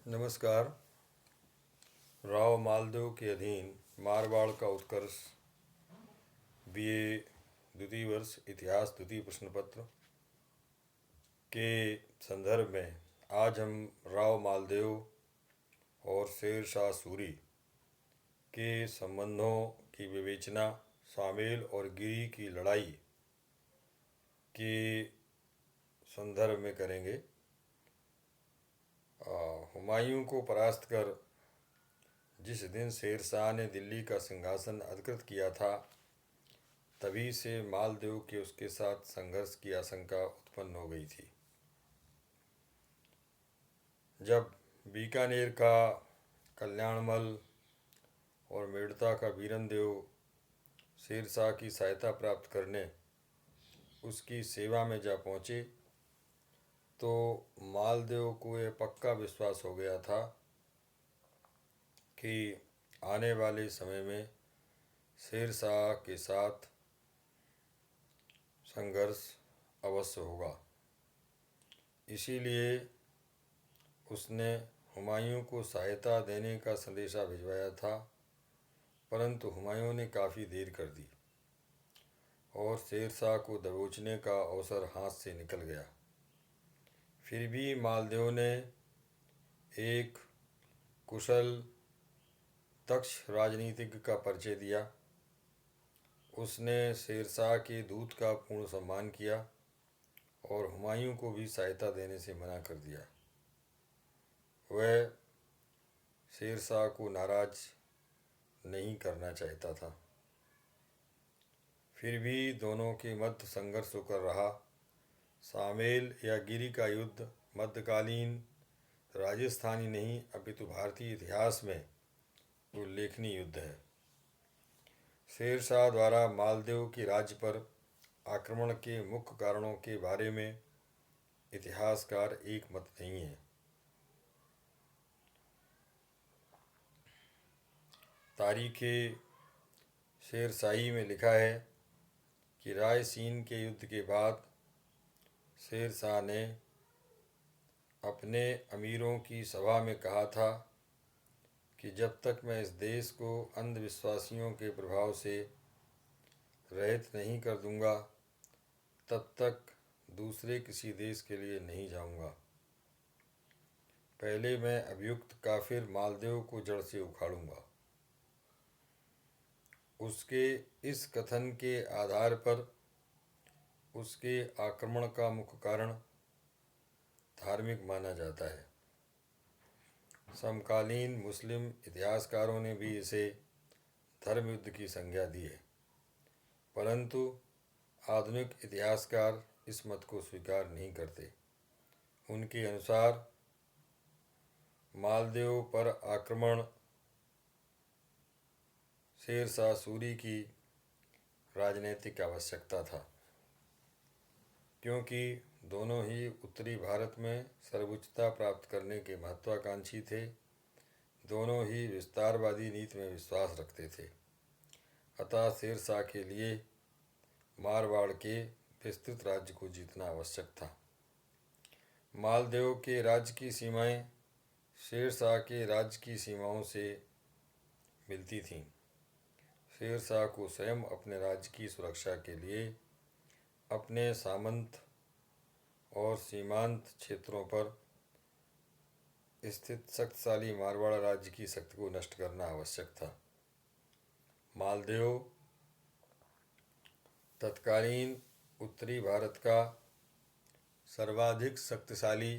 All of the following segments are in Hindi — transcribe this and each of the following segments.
नमस्कार। राव मालदेव के अधीन मारवाड़ का उत्कर्ष बीए द्वितीय वर्ष इतिहास द्वितीय प्रश्न पत्र के संदर्भ में आज हम राव मालदेव और शेर शाह सूरी के संबंधों की विवेचना, शामिल और गिरी की लड़ाई के संदर्भ में करेंगे। हुमायूं को परास्त कर जिस दिन शेर शाह ने दिल्ली का सिंहासन अधिकृत किया था, तभी से मालदेव के उसके साथ संघर्ष की आशंका उत्पन्न हो गई थी। जब बीकानेर का कल्याणमल और मेड़ता का बीरनदेव शेर शाह की सहायता प्राप्त करने उसकी सेवा में जा पहुँचे, तो मालदेव को यह पक्का विश्वास हो गया था कि आने वाले समय में शेर शाह के साथ संघर्ष अवश्य होगा। इसीलिए उसने हुमायूं को सहायता देने का संदेशा भिजवाया था, परंतु हुमायूं ने काफ़ी देर कर दी और शेर शाह को दबोचने का अवसर हाथ से निकल गया। फिर भी मालदेव ने एक कुशल दक्ष राजनीतिज्ञ का परिचय दिया। उसने शेर शाह के दूत का पूर्ण सम्मान किया और हुमायूं को भी सहायता देने से मना कर दिया। वह शेर शाह को नाराज नहीं करना चाहता था। फिर भी दोनों के मध्य संघर्ष होकर रहा। शामेल या गिरी का युद्ध मध्यकालीन राजस्थानी नहीं अपितु भारतीय इतिहास में उल्लेखनीय युद्ध है। शेर शाह द्वारा मालदेव के राज्य पर आक्रमण के मुख्य कारणों के बारे में इतिहासकार एक मत नहीं है। तारीख़े शेर शाही में लिखा है कि रायसीन के युद्ध के बाद शेर शाह ने अपने अमीरों की सभा में कहा था कि जब तक मैं इस देश को अंधविश्वासियों के प्रभाव से रहित नहीं कर दूंगा, तब तक दूसरे किसी देश के लिए नहीं जाऊंगा। पहले मैं अभियुक्त काफिर मालदेव को जड़ से उखाड़ूंगा। उसके इस कथन के आधार पर उसके आक्रमण का मुख्य कारण धार्मिक माना जाता है। समकालीन मुस्लिम इतिहासकारों ने भी इसे धर्म युद्ध की संज्ञा दी है, परंतु आधुनिक इतिहासकार इस मत को स्वीकार नहीं करते। उनके अनुसार मालदेव पर आक्रमण शेर शाह सूरी की राजनीतिक आवश्यकता था, क्योंकि दोनों ही उत्तरी भारत में सर्वोच्चता प्राप्त करने के महत्वाकांक्षी थे। दोनों ही विस्तारवादी नीति में विश्वास रखते थे। अतः शेर शाह के लिए मारवाड़ के विस्तृत राज्य को जीतना आवश्यक था। मालदेव के राज्य की सीमाएं शेर शाह के राज्य की सीमाओं से मिलती थीं। शेर शाह को स्वयं अपने राज्य की सुरक्षा के लिए अपने सामंत और सीमांत क्षेत्रों पर स्थित शक्तिशाली मारवाड़ राज्य की शक्ति को नष्ट करना आवश्यक था। मालदेव तत्कालीन उत्तरी भारत का सर्वाधिक शक्तिशाली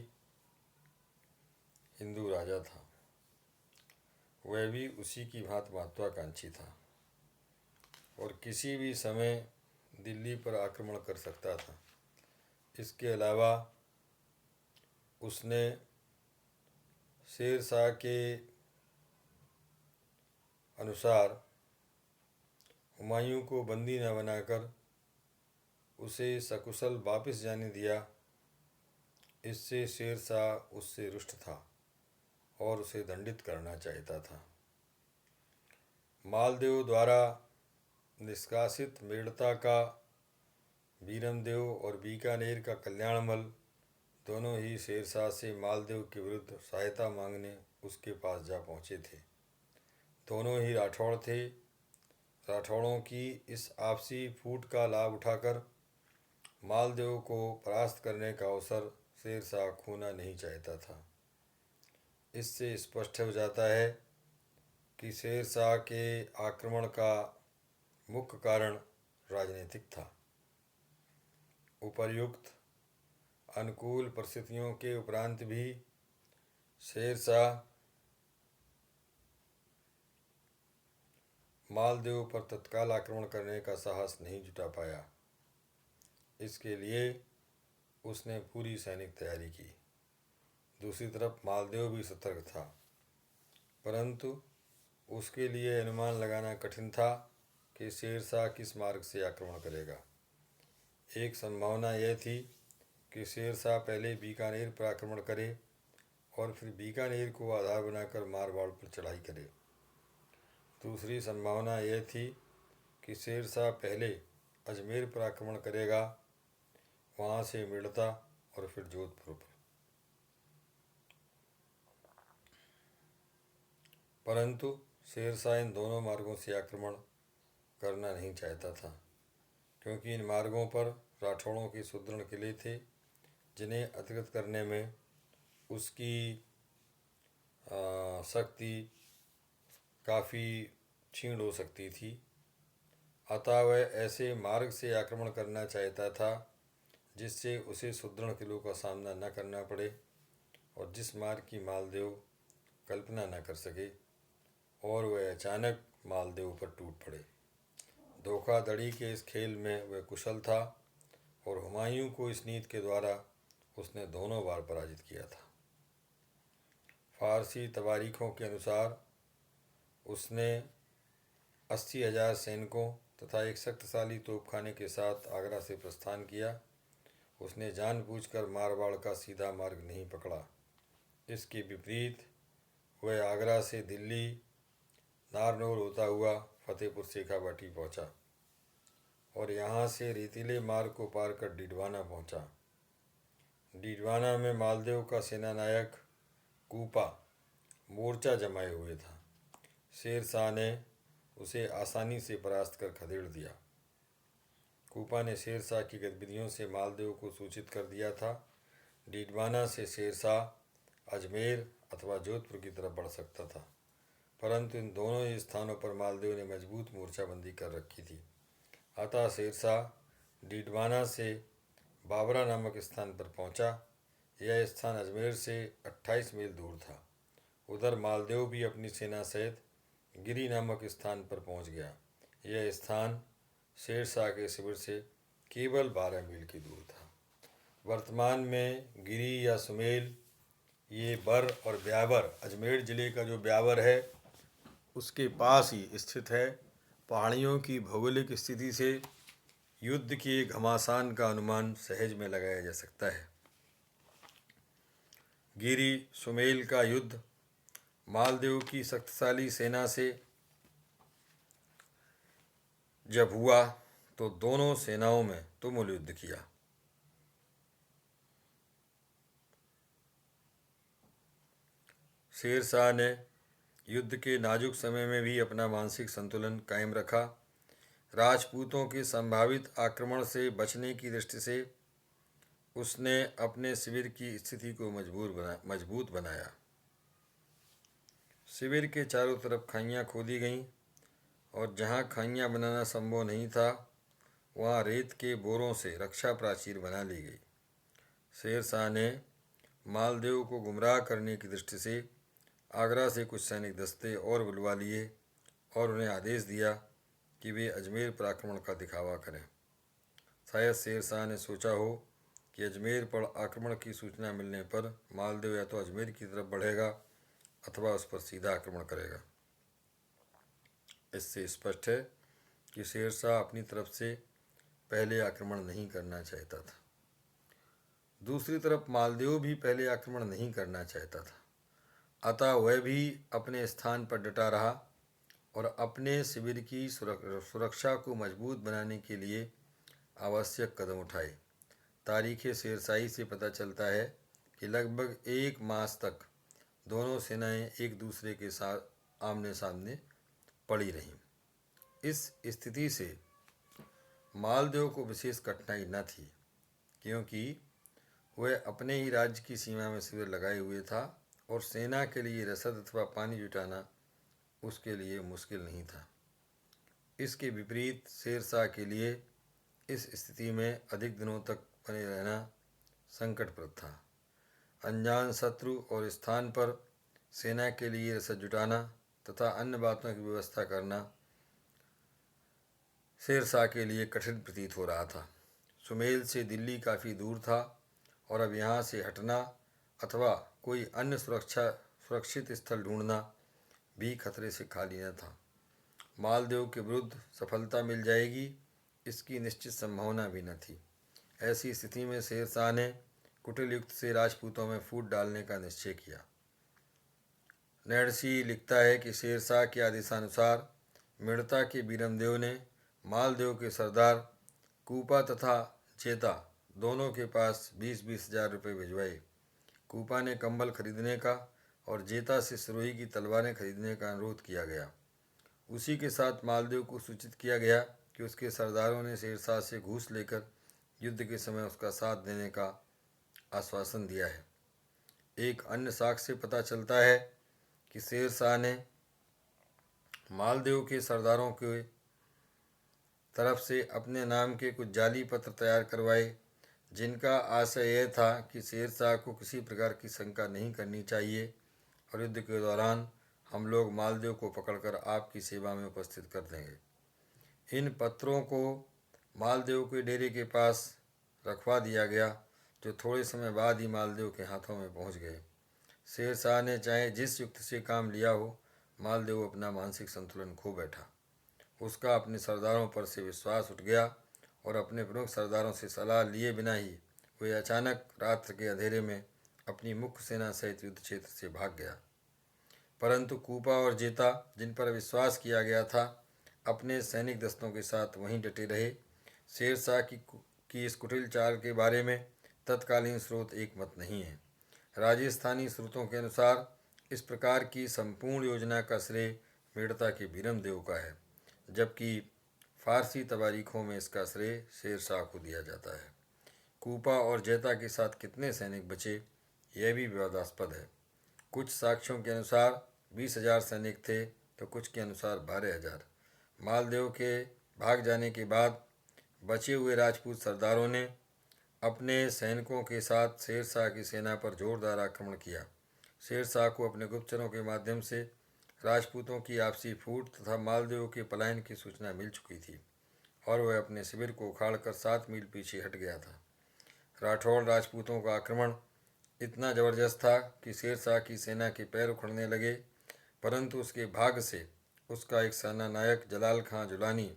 हिंदू राजा था। वह भी उसी की भांति महत्वाकांक्षी था और किसी भी समय दिल्ली पर आक्रमण कर सकता था। इसके अलावा उसने शेर शाह के अनुसार हुमायूं को बंदी न बनाकर उसे सकुशल वापस जाने दिया। इससे शेर शाह उससे रुष्ट था और उसे दंडित करना चाहता था। मालदेव द्वारा निष्कासित मेड़ता का बीरनदेव और बीकानेर का कल्याणमल दोनों ही शेरशाह से मालदेव के विरुद्ध सहायता मांगने उसके पास जा पहुँचे थे। दोनों ही राठौड़ थे। राठौड़ों की इस आपसी फूट का लाभ उठाकर मालदेव को परास्त करने का अवसर शेरशाह खोना नहीं चाहता था। इससे स्पष्ट हो जाता है कि शेरशाह के आक्रमण का मुख्य कारण राजनीतिक था। उपर्युक्त अनुकूल परिस्थितियों के उपरांत भी शेरशाह मालदेव पर तत्काल आक्रमण करने का साहस नहीं जुटा पाया। इसके लिए उसने पूरी सैनिक तैयारी की। दूसरी तरफ मालदेव भी सतर्क था, परंतु उसके लिए अनुमान लगाना कठिन था कि शेरशाह किस मार्ग से आक्रमण करेगा। एक संभावना यह थी कि शेरशाह पहले बीकानेर पर आक्रमण करे और फिर बीकानेर को आधार बनाकर मारवाड़ पर चढ़ाई करे। दूसरी संभावना यह थी कि शेरशाह पहले अजमेर पर आक्रमण करेगा, वहाँ से मेड़ता और फिर जोधपुर पर। परंतु शेरशाह इन दोनों मार्गों से आक्रमण करना नहीं चाहता था, क्योंकि इन मार्गों पर राठौड़ों के सुदृढ़ किले थे, जिन्हें अधिकृत करने में उसकी शक्ति काफ़ी क्षीण हो सकती थी। अतः वह ऐसे मार्ग से आक्रमण करना चाहता था जिससे उसे सुदृढ़ किलों का सामना न करना पड़े और जिस मार्ग की मालदेव कल्पना न कर सके, और वह अचानक मालदेव पर टूट पड़े। धोखाधड़ी के इस खेल में वह कुशल था और हुमायूं को इस नीति के द्वारा उसने दोनों बार पराजित किया था। फारसी तवारीखों के अनुसार उसने 80,000 सैनिकों तथा एक शक्तिशाली तोपखाने के साथ आगरा से प्रस्थान किया। उसने जानबूझकर मारवाड़ का सीधा मार्ग नहीं पकड़ा। इसके विपरीत वह आगरा से दिल्ली नारनौल होता हुआ फतेहपुर शेखावाटी पहुंचा और यहाँ से रेतीले मार्ग को पार कर डीडवाना पहुंचा। डीडवाना में मालदेव का सेनानायक कूपा मोर्चा जमाए हुए था। शेरशाह ने उसे आसानी से परास्त कर खदेड़ दिया। कूपा ने शेरशाह की गतिविधियों से मालदेव को सूचित कर दिया था। डीडवाना से शेरशाह अजमेर अथवा जोधपुर की तरफ बढ़ सकता था, परंतु इन दोनों ही स्थानों पर मालदेव ने मजबूत मोर्चाबंदी कर रखी थी। अतः शेरशाह डीडवाना से बाबरा नामक स्थान पर पहुंचा। यह स्थान अजमेर से 28 मील दूर था। उधर मालदेव भी अपनी सेना सहित गिरी नामक स्थान पर पहुंच गया। यह स्थान शेरशाह के शिविर से केवल 12 मील की दूर था। वर्तमान में गिरी या सुमेल, ये बर और ब्यावर, अजमेर ज़िले का जो ब्यावर है उसके पास ही स्थित है। पहाड़ियों की भौगोलिक स्थिति से युद्ध के घमासान का अनुमान सहज में लगाया जा सकता है। गिरी सुमेल का युद्ध मालदेव की शक्तिशाली सेना से जब हुआ तो दोनों सेनाओं में तुमुल युद्ध किया। शेरशाह ने युद्ध के नाजुक समय में भी अपना मानसिक संतुलन कायम रखा। राजपूतों के संभावित आक्रमण से बचने की दृष्टि से उसने अपने शिविर की स्थिति को मजबूत बनाया। शिविर के चारों तरफ खाइयाँ खोदी गईं और जहाँ खाइयाँ बनाना संभव नहीं था वहाँ रेत के बोरों से रक्षा प्राचीर बना ली गई। शेरशाह ने मालदेव को गुमराह करने की दृष्टि से आगरा से कुछ सैनिक दस्ते और बुलवा लिए और उन्हें आदेश दिया कि वे अजमेर पर आक्रमण का दिखावा करें। शायद शेरशाह ने सोचा हो कि अजमेर पर आक्रमण की सूचना मिलने पर मालदेव या तो अजमेर की तरफ बढ़ेगा अथवा उस पर सीधा आक्रमण करेगा। इससे स्पष्ट है कि शेरशाह अपनी तरफ से पहले आक्रमण नहीं करना चाहता था। दूसरी तरफ मालदेव भी पहले आक्रमण नहीं करना चाहता था। अतः वह भी अपने स्थान पर डटा रहा और अपने शिविर की सुरक्षा को मजबूत बनाने के लिए आवश्यक कदम उठाए। तारीख़ शेरशाही से पता चलता है कि लगभग 1 मास तक दोनों सेनाएं एक दूसरे के साथ आमने सामने पड़ी रहीं। इस स्थिति से मालदेव को विशेष कठिनाई न थी, क्योंकि वह अपने ही राज्य की सीमा में शिविर लगाए हुए था और सेना के लिए रसद अथवा पानी जुटाना उसके लिए मुश्किल नहीं था। इसके विपरीत शेरशाह के लिए इस स्थिति में अधिक दिनों तक बने रहना संकटप्रद था। अनजान शत्रु और स्थान पर सेना के लिए रसद जुटाना तथा अन्य बातों की व्यवस्था करना शेरशाह के लिए कठिन प्रतीत हो रहा था। सुमेल से दिल्ली काफ़ी दूर था और अब यहाँ से हटना अथवा कोई अन्य सुरक्षित स्थल ढूंढना भी खतरे से खाली न था। मालदेव के विरुद्ध सफलता मिल जाएगी, इसकी निश्चित संभावना भी न थी। ऐसी स्थिति में शेरशाह ने कुटिल युक्त से राजपूतों में फूट डालने का निश्चय किया। नैणसी लिखता है कि शेरशाह के आदेशानुसार मेड़ता के बीरमदेव ने मालदेव के सरदार कूपा तथा जेता दोनों के पास 20-20 हजार रुपये भिजवाए। कूपा ने कंबल खरीदने का और जेता से सिरोही की तलवारें खरीदने का अनुरोध किया गया। उसी के साथ मालदेव को सूचित किया गया कि उसके सरदारों ने शेरशाह से घूस लेकर युद्ध के समय उसका साथ देने का आश्वासन दिया है। एक अन्य साक्ष्य से पता चलता है कि शेरशाह ने मालदेव के सरदारों के तरफ से अपने नाम के कुछ जाली पत्र तैयार करवाए, जिनका आशय यह था कि शेरशाह को किसी प्रकार की शंका नहीं करनी चाहिए और युद्ध के दौरान हम लोग मालदेव को पकड़कर आपकी सेवा में उपस्थित कर देंगे। इन पत्रों को मालदेव के डेरे के पास रखवा दिया गया, जो थोड़े समय बाद ही मालदेव के हाथों में पहुंच गए। शेरशाह ने चाहे जिस युक्ति से काम लिया हो, मालदेव अपना मानसिक संतुलन खो बैठा। उसका अपने सरदारों पर से विश्वास उठ गया और अपने प्रमुख सरदारों से सलाह लिए बिना ही वे अचानक रात्र के अंधेरे में अपनी मुख्य सेना सहित युद्ध क्षेत्र से भाग गया। परंतु कूपा और जेता, जिन पर विश्वास किया गया था, अपने सैनिक दस्तों के साथ वहीं डटे रहे। शेरशाह की इस कुटिल चाल के बारे में तत्कालीन स्रोत एकमत नहीं है। राजस्थानी स्रोतों के अनुसार इस प्रकार की संपूर्ण योजना का श्रेय मेड़ता के बीरमदेव का है, जबकि फारसी तवारीखों में इसका श्रेय शेरशाह को दिया जाता है। कूपा और जेता के साथ कितने सैनिक बचे, यह भी विवादास्पद है। कुछ साक्ष्यों के अनुसार 20,000 सैनिक थे तो कुछ के अनुसार 12,000। मालदेव के भाग जाने के बाद बचे हुए राजपूत सरदारों ने अपने सैनिकों के साथ शेरशाह की सेना पर जोरदार आक्रमण किया। शेरशाह को अपने गुप्तचरों के माध्यम से राजपूतों की आपसी फूट तथा मालदेव के पलायन की सूचना मिल चुकी थी और वह अपने शिविर को उखाड़कर 7 मील पीछे हट गया था। राठौड़ राजपूतों का आक्रमण इतना ज़बरदस्त था कि शेरशाह की सेना के पैर उखड़ने लगे, परंतु उसके भाग्य से उसका एक सेना नायक जलाल खां जुलानी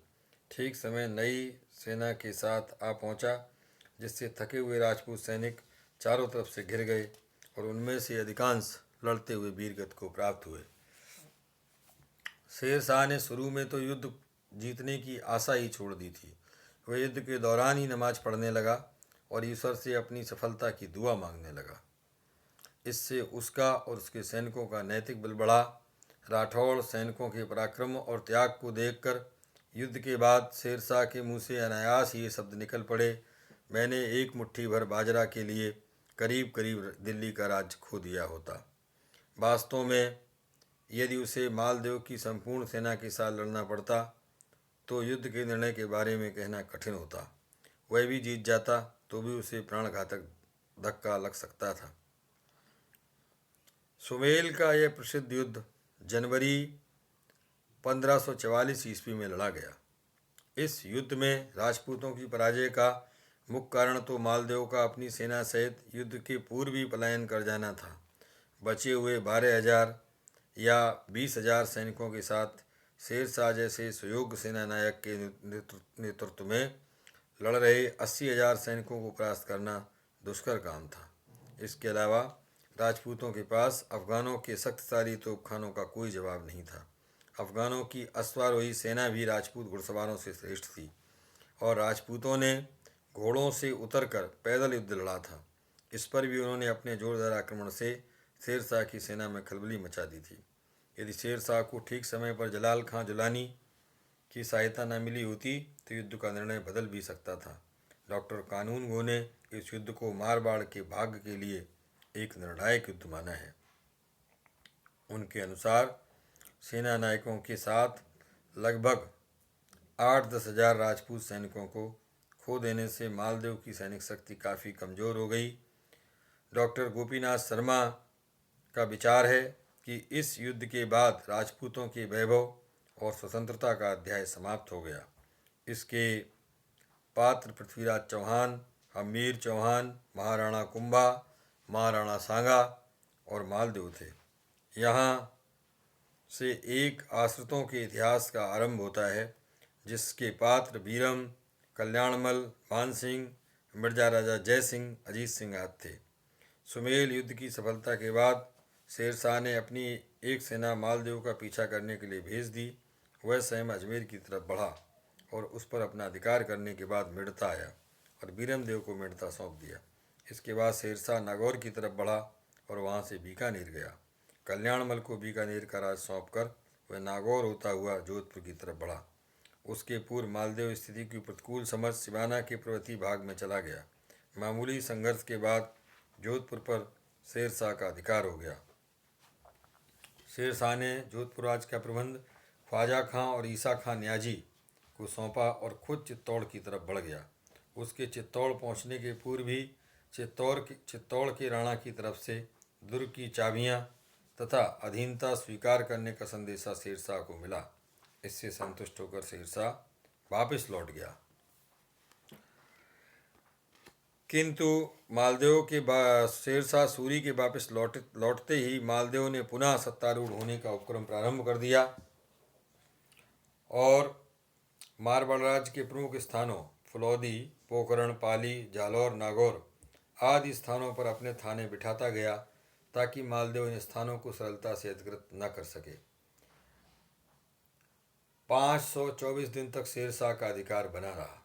ठीक समय नई सेना के साथ आ पहुंचा, जिससे थके हुए राजपूत सैनिक चारों तरफ से घिर गए और उनमें से अधिकांश लड़ते हुए वीरगति को प्राप्त हुए। शेरशाह ने शुरू में तो युद्ध जीतने की आशा ही छोड़ दी थी। वह युद्ध के दौरान ही नमाज पढ़ने लगा और ईश्वर से अपनी सफलता की दुआ मांगने लगा। इससे उसका और उसके सैनिकों का नैतिक बल बढ़ा। राठौड़ सैनिकों के पराक्रम और त्याग को देखकर युद्ध के बाद शेरशाह के मुंह से अनायास ये शब्द निकल पड़े, मैंने एक मुट्ठी भर बाजरा के लिए करीब करीब दिल्ली का राज्य खो दिया होता। वास्तव में यदि उसे मालदेव की संपूर्ण सेना के साथ लड़ना पड़ता तो युद्ध के निर्णय के बारे में कहना कठिन होता। वह भी जीत जाता तो भी उसे प्राणघातक धक्का लग सकता था। सुमेल का यह प्रसिद्ध युद्ध जनवरी 1544 ईस्वी में लड़ा गया। इस युद्ध में राजपूतों की पराजय का मुख्य कारण तो मालदेव का अपनी सेना सहित युद्ध के पूर्व ही पलायन कर जाना था। बचे हुए 12,000 या 20,000 सैनिकों के साथ शेरशाह जैसे सुयोग्य सेना नायक के नेतृत्व में लड़ रहे 80,000 सैनिकों को परास्त करना दुष्कर काम था। इसके अलावा राजपूतों के पास अफगानों के शक्तिशाली तोपखानों का कोई जवाब नहीं था। अफगानों की अश्वारोही सेना भी राजपूत घुड़सवारों से श्रेष्ठ थी और राजपूतों ने घोड़ों से उतरकर पैदल युद्ध लड़ा था। इस पर भी उन्होंने अपने जोरदार आक्रमण से शेरशाह की सेना में खलबली मचा दी थी। यदि शेरशाह को ठीक समय पर जलाल खां जुलानी की सहायता न मिली होती तो युद्ध का निर्णय बदल भी सकता था। डॉक्टर कानून गो ने इस युद्ध को मारवाड़ के भाग्य के लिए एक निर्णायक युद्ध माना है। उनके अनुसार सेना नायकों के साथ लगभग 8-10 हज़ार राजपूत सैनिकों को खो देने से मालदेव की सैनिक शक्ति काफ़ी कमज़ोर हो गई। डॉक्टर गोपीनाथ शर्मा का विचार है कि इस युद्ध के बाद राजपूतों के वैभव और स्वतंत्रता का अध्याय समाप्त हो गया। इसके पात्र पृथ्वीराज चौहान, हमीर चौहान, महाराणा कुंभा, महाराणा सांगा और मालदेव थे। यहाँ से एक आश्रितों के इतिहास का आरंभ होता है जिसके पात्र बीरम, कल्याणमल, मानसिंह, मिर्जा राजा जय सिंह, अजीत सिंह आदि थे। सुमेल युद्ध की सफलता के बाद शेरशाह ने अपनी एक सेना मालदेव का पीछा करने के लिए भेज दी। वह स्वयं अजमेर की तरफ बढ़ा और उस पर अपना अधिकार करने के बाद मेड़ता आया और बीरम देव को मेड़ता सौंप दिया। इसके बाद शेरशाह नागौर की तरफ बढ़ा और वहाँ से बीकानेर गया। कल्याणमल को बीकानेर का राज सौंपकर वह नागौर होता हुआ जोधपुर की तरफ बढ़ा। उसके पूर्व मालदेव स्थिति की प्रतिकूल समझ सिवाना के पर्वतीय भाग में चला गया। मामूली संघर्ष के बाद जोधपुर पर शेरशाह का अधिकार हो गया। शेरशाह ने जोधपुर राज का प्रबंध ख्वाजा खां और ईसा खां न्याजी को सौंपा और खुद चित्तौड़ की तरफ बढ़ गया। उसके चित्तौड़ पहुंचने के पूर्व ही चित्तौड़ के राणा की तरफ से दुर्ग की चाबियां तथा अधीनता स्वीकार करने का संदेशा शेरशाह को मिला। इससे संतुष्ट होकर शेरशाह वापस लौट गया। किंतु मालदेव के शेरशाह सूरी के वापस लौटते ही मालदेव ने पुनः सत्तारूढ़ होने का उपक्रम प्रारंभ कर दिया और मारवाड़ राज्य के प्रमुख स्थानों फलौदी, पोखरण, पाली, जालौर, नागौर आदि स्थानों पर अपने थाने बिठाता गया ताकि मालदेव इन स्थानों को सरलता से अधिकृत न कर सके। 524 दिन तक शेरशाह का अधिकार बना रहा।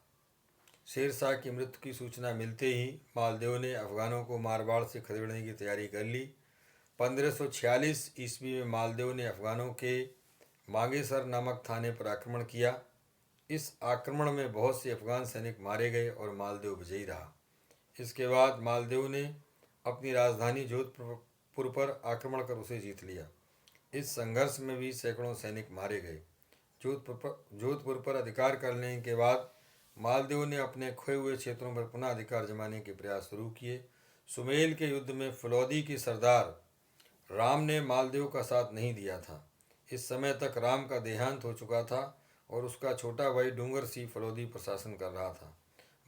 शेरशाह की मृत्यु की सूचना मिलते ही मालदेव ने अफगानों को मारवाड़ से खदेड़ने की तैयारी कर ली। 1546 ईस्वी में मालदेव ने अफगानों के मांगेसर नामक थाने पर आक्रमण किया। इस आक्रमण में बहुत से अफगान सैनिक मारे गए और मालदेव विजयी रहा। इसके बाद मालदेव ने अपनी राजधानी जोधपुर पर आक्रमण कर उसे जीत लिया। इस संघर्ष में भी सैकड़ों सैनिक मारे गए। जोधपुर पर अधिकार करने के बाद मालदेव ने अपने खोए हुए क्षेत्रों पर पुनः अधिकार जमाने के प्रयास शुरू किए। सुमेल के युद्ध में फलौदी के सरदार राम ने मालदेव का साथ नहीं दिया था। इस समय तक राम का देहांत हो चुका था और उसका छोटा भाई डूंगर सिंह फलौदी प्रशासन कर रहा था।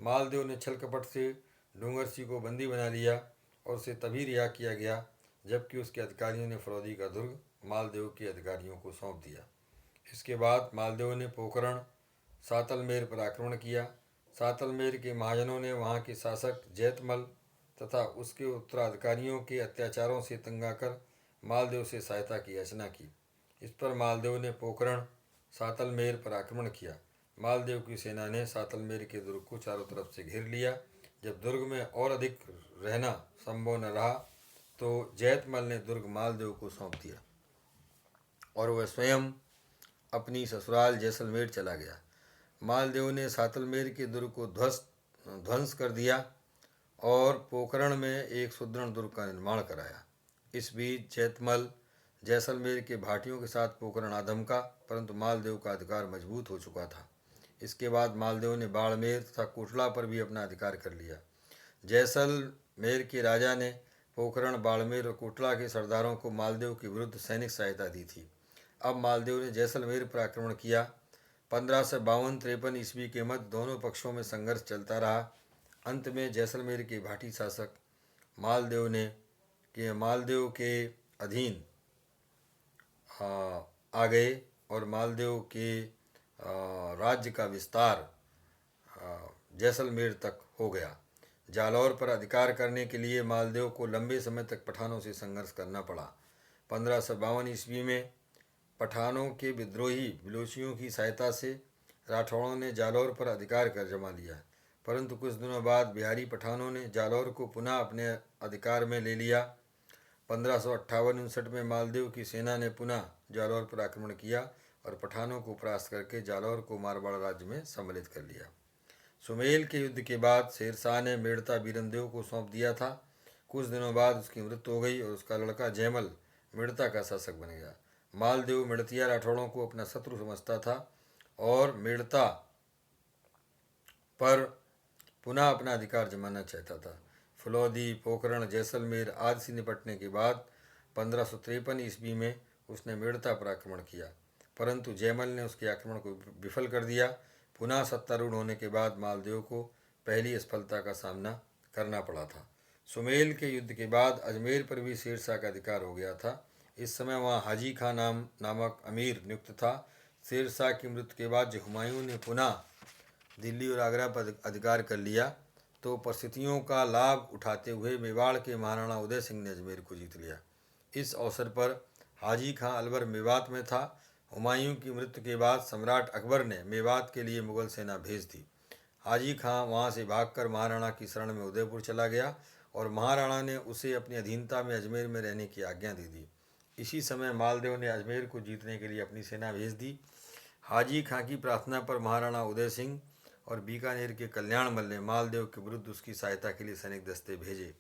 मालदेव ने छल कपट से डूंगर सिंह को बंदी बना लिया और उसे तभी रिहा किया गया जबकि उसके अधिकारियों ने फलौदी का दुर्ग मालदेव के अधिकारियों को सौंप दिया। इसके बाद मालदेव ने पोखरण, सातलमेर पर आक्रमण किया। सातलमेर के महाजनों ने वहाँ के शासक जैतमल तथा उसके उत्तराधिकारियों के अत्याचारों से तंग आकर मालदेव से सहायता की याचना की। इस पर मालदेव ने पोखरण, सातलमेर पर आक्रमण किया। मालदेव की सेना ने सातलमेर के दुर्ग को चारों तरफ से घेर लिया। जब दुर्ग में और अधिक रहना संभव न रहा तो जैतमल ने दुर्ग मालदेव को सौंप दिया और वह स्वयं अपनी ससुराल जैसलमेर चला गया। मालदेव ने सातलमेर के दुर्ग को ध्वंस कर दिया और पोखरण में एक सुदृढ़ दुर्ग का निर्माण कराया। इस बीच जैतमल जैसलमेर के भाटियों के साथ पोखरण आ धमका, परंतु मालदेव का अधिकार मजबूत हो चुका था। इसके बाद मालदेव ने बाड़मेर तथा कोटला पर भी अपना अधिकार कर लिया। जैसलमेर के राजा ने पोखरण, बाड़मेर और कोटला के सरदारों को मालदेव के विरुद्ध सैनिक सहायता दी थी। अब मालदेव ने जैसलमेर पर आक्रमण किया। 1552-53 ईस्वी के मध्य दोनों पक्षों में संघर्ष चलता रहा। अंत में जैसलमेर के भाटी शासक मालदेव के अधीन आ गए और मालदेव के राज्य का विस्तार जैसलमेर तक हो गया। जालौर पर अधिकार करने के लिए मालदेव को लंबे समय तक पठानों से संघर्ष करना पड़ा। 1552 ईस्वी में पठानों के विद्रोही बिलोचियों की सहायता से राठौड़ों ने जालौर पर अधिकार कर जमा लिया। परंतु कुछ दिनों बाद बिहारी पठानों ने जालौर को पुनः अपने अधिकार में ले लिया। 1558-59 में मालदेव की सेना ने पुनः जालौर पर आक्रमण किया और पठानों को परास्त करके जालौर को मारवाड़ राज्य में सम्मिलित कर लिया। सुमेल के युद्ध के बाद शेरशाह ने मेड़ता बीरनदेव को सौंप दिया था। कुछ दिनों बाद उसकी मृत्यु हो गई और उसका लड़का जयमल मेड़ता का शासक बन गया। मालदेव मेड़तिया राठौड़ों को अपना शत्रु समझता था और मेड़ता पर पुनः अपना अधिकार जमाना चाहता था। फलौदी, पोखरण, जैसलमेर आदि से निपटने के बाद 1553 ईस्वी में उसने मेड़ता पर आक्रमण किया, परंतु जयमल ने उसके आक्रमण को विफल कर दिया। पुनः सत्तारूढ़ होने के बाद मालदेव को पहली असफलता का सामना करना पड़ा था। सुमेल के युद्ध के बाद अजमेर पर भी शेरशाह का अधिकार हो गया था। इस समय वहाँ हाजी खां नामक अमीर नियुक्त था। शेरशाह की मृत्यु के बाद जब हुमायूं ने पुनः दिल्ली और आगरा पर अधिकार कर लिया तो परिस्थितियों का लाभ उठाते हुए मेवाड़ के महाराणा उदय सिंह ने अजमेर को जीत लिया। इस अवसर पर हाजी खां अलवर मेवात में था। हुमायूं की मृत्यु के बाद सम्राट अकबर ने मेवात के लिए मुगल सेना भेज दी। हाजी खां वहां से भागकर महाराणा की शरण में उदयपुर चला गया और महाराणा ने उसे अपनी अधीनता में अजमेर में रहने की आज्ञा दे दी। इसी समय मालदेव ने अजमेर को जीतने के लिए अपनी सेना भेज दी। हाजी खां की प्रार्थना पर महाराणा उदय सिंह और बीकानेर के कल्याणमल ने मालदेव के विरुद्ध उसकी सहायता के लिए सैनिक दस्ते भेजे।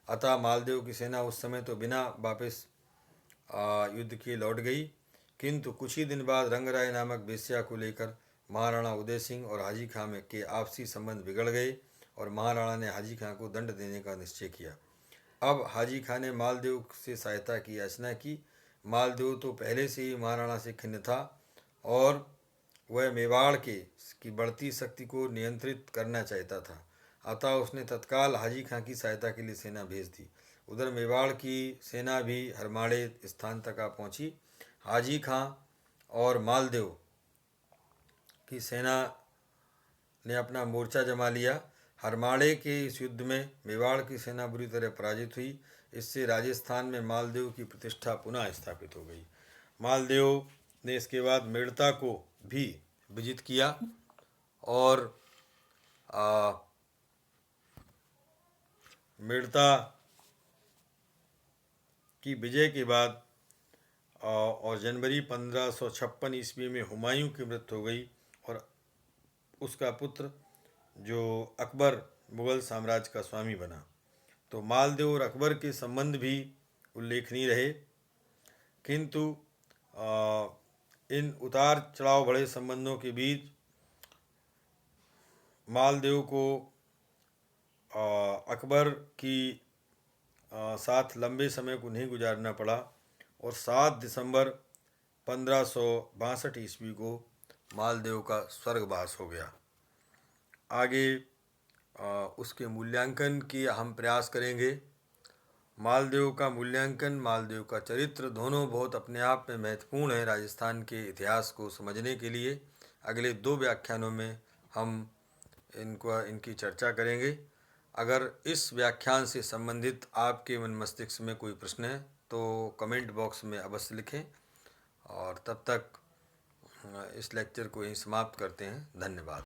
अतः मालदेव की सेना उस समय तो बिना वापस युद्ध किए लौट गई, किंतु कुछ ही दिन बाद रंगराय नामक वेश्या को लेकर महाराणा उदय सिंह और हाजी खां में के आपसी संबंध बिगड़ गए और महाराणा ने हाजी खां को दंड देने का निश्चय किया। अब हाजी खां ने मालदेव से सहायता की याचना की। मालदेव तो पहले से ही महाराणा से खिन्न था और वह मेवाड़ की बढ़ती शक्ति को नियंत्रित करना चाहता था। अतः उसने तत्काल हाजी खां की सहायता के लिए सेना भेज दी। उधर मेवाड़ की सेना भी हरमाड़े स्थान तक आ पहुंची। हाजी खां और मालदेव की सेना ने अपना मोर्चा जमा लिया। हरमाड़े के इस युद्ध में मेवाड़ की सेना बुरी तरह पराजित हुई। इससे राजस्थान में मालदेव की प्रतिष्ठा पुनः स्थापित हो गई। मालदेव ने इसके बाद मेड़ता को भी विजित किया और मेड़ता की विजय के बाद और जनवरी 1556 ईस्वी में हुमायूं की मृत्यु हो गई और उसका पुत्र जो अकबर मुग़ल साम्राज्य का स्वामी बना। तो मालदेव और अकबर के संबंध भी उल्लेखनीय रहे, किंतु इन उतार चढ़ाव भरे संबंधों के बीच मालदेव को अकबर की साथ लंबे समय को नहीं गुजारना पड़ा और 7 दिसंबर 1562 ईस्वी को मालदेव का स्वर्गवास हो गया। आगे उसके मूल्यांकन की हम प्रयास करेंगे। मालदेव का मूल्यांकन, मालदेव का चरित्र दोनों बहुत अपने आप में महत्वपूर्ण है राजस्थान के इतिहास को समझने के लिए। अगले 2 व्याख्यानों में हम इनकी चर्चा करेंगे। अगर इस व्याख्यान से संबंधित आपके मन मस्तिष्क में कोई प्रश्न है तो कमेंट बॉक्स में अवश्य लिखें और तब तक इस लेक्चर को यहीं समाप्त करते हैं। धन्यवाद।